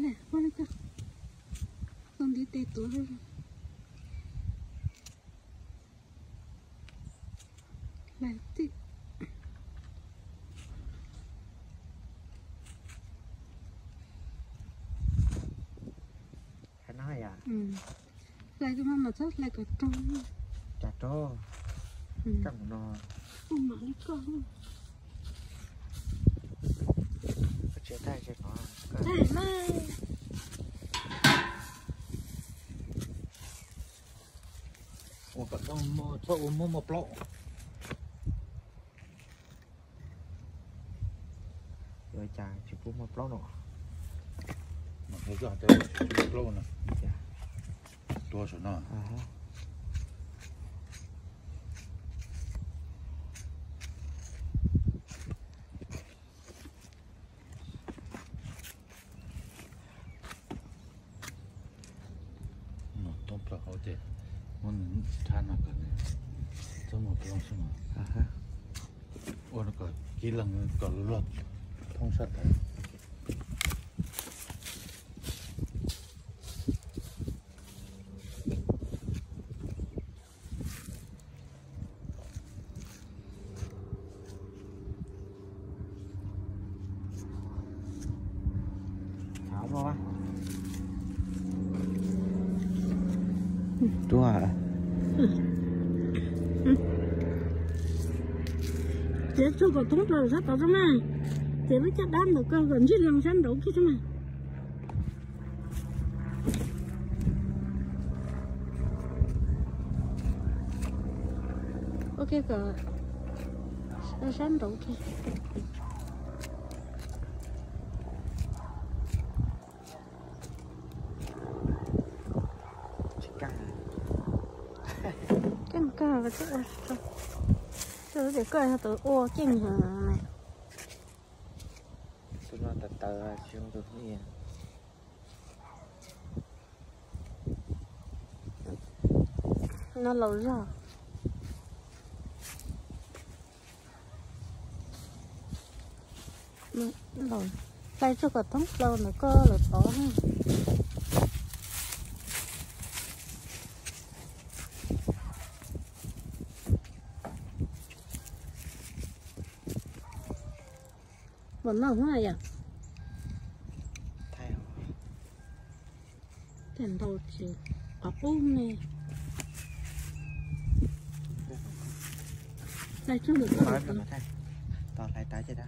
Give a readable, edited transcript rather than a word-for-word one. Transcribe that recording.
này con đi cơ con đi tê túi rồi lại tí cái nói à lại cái mama rất lại cái trâu chả trâu cầm nó không nói con chế tay cho nó này mà một con một lỗ rồi chả chỉ có một lỗ nữa mà thấy rõ cho một lỗ nữa tua số nó tôm plak hậu thế, mình thà nào cái này, cho một lông xem mà, ôi nó có kỹ năng có luật thông sát đấy, tháo vào đúng à chế cho có tốt rồi rất tốt mà chế với chắc đám được cơ gần chết lần sáng đủ kia mà ok cờ sáng đủ kia căng cờ cái chỗ để coi tụi ô chinh hả này tụi nó tờ tờ chưa được gì nó lâu rồi lâu đây cho cả tống lâu nữa cơ là to hơn vẫn nào hoa à thay tiền đầu chỉ có nè đây chưa được nói mà thay to lại tái cho đã